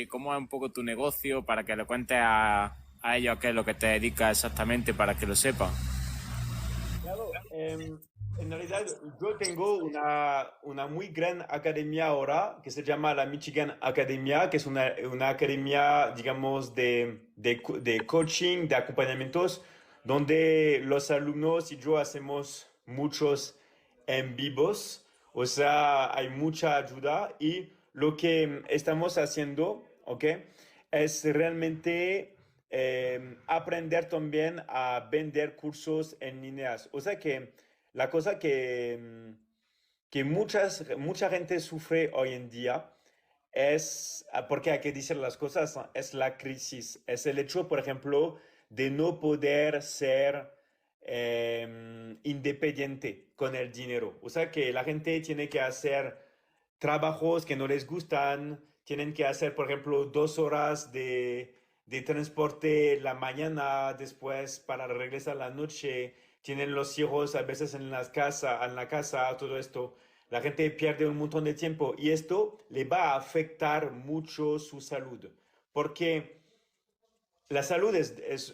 cómo es un poco tu negocio para que le cuentes a ellos a qué es lo que te dedicas exactamente para que lo sepan. Claro, en realidad yo tengo una muy gran academia ahora que se llama la Michigan Academia, que es una academia, digamos, de coaching, de acompañamientos, donde los alumnos y yo hacemos muchos en vivos, o sea, hay mucha ayuda y lo que estamos haciendo, ¿ok? Es realmente aprender también a vender cursos en líneas. O sea que la cosa que mucha gente sufre hoy en día es, porque hay que decir las cosas, ¿no? Es la crisis. Es el hecho, por ejemplo, de no poder ser independiente con el dinero. O sea que la gente tiene que hacer trabajos que no les gustan, tienen que hacer, por ejemplo, 2 horas de transporte la mañana, después para regresar la noche, tienen los hijos a veces en la casa, todo esto. La gente pierde un montón de tiempo y esto le va a afectar mucho su salud, porque la salud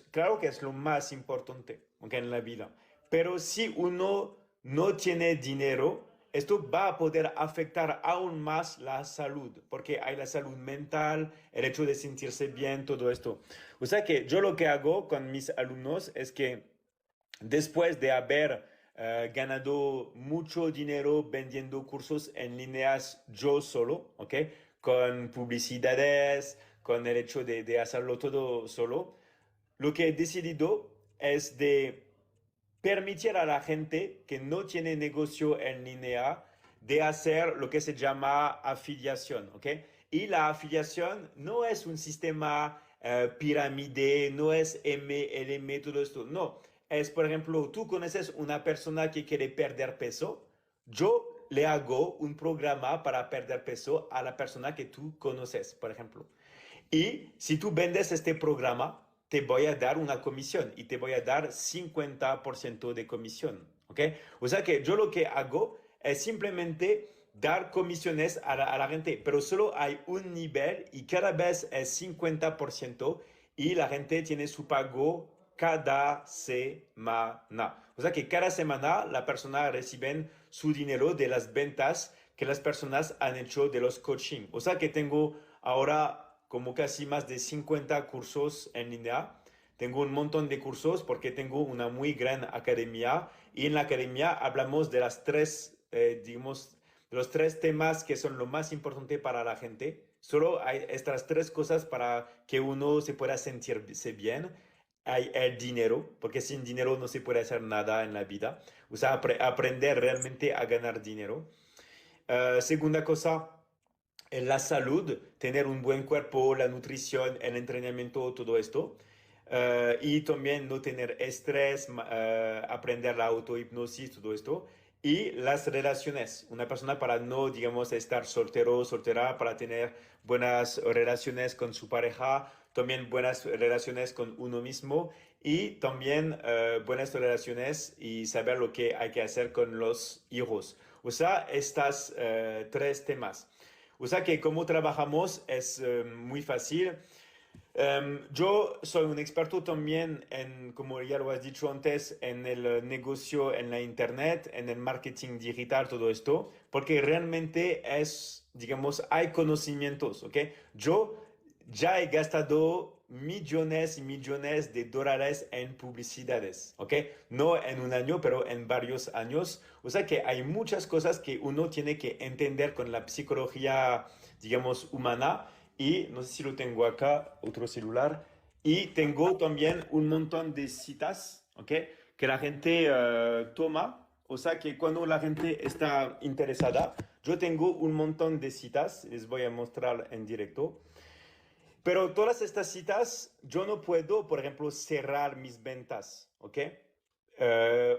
claro que es lo más importante, ¿ok? En la vida, pero si uno no tiene dinero, esto va a poder afectar aún más la salud, porque hay la salud mental, el hecho de sentirse bien, todo esto. O sea que yo lo que hago con mis alumnos es que después de haber ganado mucho dinero vendiendo cursos en líneas yo solo, ¿ok? Con publicidades, con el hecho de hacerlo todo solo, lo que he decidido es de permitir a la gente que no tiene negocio en línea de hacer lo que se llama afiliación, ¿ok? Y la afiliación no es un sistema pirámide, no es MLM, todo esto, no. Es, por ejemplo, tú conoces una persona que quiere perder peso, yo le hago un programa para perder peso a la persona que tú conoces, por ejemplo. Y si tú vendes este programa, te voy a dar una comisión y te voy a dar 50% de comisión, ¿ok? O sea que yo lo que hago es simplemente dar comisiones a la gente, pero solo hay un nivel y cada vez es 50% y la gente tiene su pago cada semana. O sea que cada semana la persona recibe su dinero de las ventas que las personas han hecho de los coaching. O sea que tengo ahora como casi más de 50 cursos en línea. Tengo un montón de cursos porque tengo una muy gran academia y en la academia hablamos de las tres, digamos, de los tres temas que son lo más importante para la gente. Solo hay estas tres cosas para que uno se pueda sentirse bien. Hay el dinero, porque sin dinero no se puede hacer nada en la vida. O sea, aprender realmente a ganar dinero. Segunda cosa, en la salud, tener un buen cuerpo, la nutrición, el entrenamiento, todo esto. Y también no tener estrés, aprender la autohipnosis, todo esto. Y las relaciones, una persona para no, digamos, estar soltero, soltera, para tener buenas relaciones con su pareja, también buenas relaciones con uno mismo y también buenas relaciones y saber lo que hay que hacer con los hijos. O sea, estas tres temas. O sea que como trabajamos es muy fácil. Yo soy un experto también en, como ya lo has dicho antes, en el negocio en la internet, en el marketing digital, todo esto, porque realmente es, digamos, hay conocimientos, ¿ok? Yo ya he gastado millones y millones de dólares en publicidades, ¿ok? No en un año, pero en varios años. O sea que hay muchas cosas que uno tiene que entender con la psicología, digamos, humana y no sé si lo tengo acá, otro celular. Y tengo también un montón de citas, ¿ok? Que la gente toma. O sea que cuando la gente está interesada, yo tengo un montón de citas, les voy a mostrar en directo. Pero todas estas citas, yo no puedo, por ejemplo, cerrar mis ventas, ¿ok?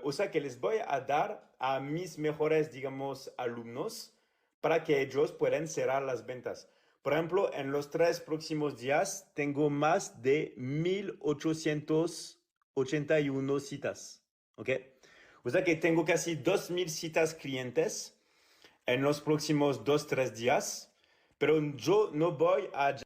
O sea que les voy a dar a mis mejores, digamos, alumnos para que ellos puedan cerrar las ventas. Por ejemplo, en los 3 próximos días tengo más de 1881 citas, ¿ok? O sea que tengo casi 2000 citas clientes en los próximos 2, 3 días, pero yo no voy a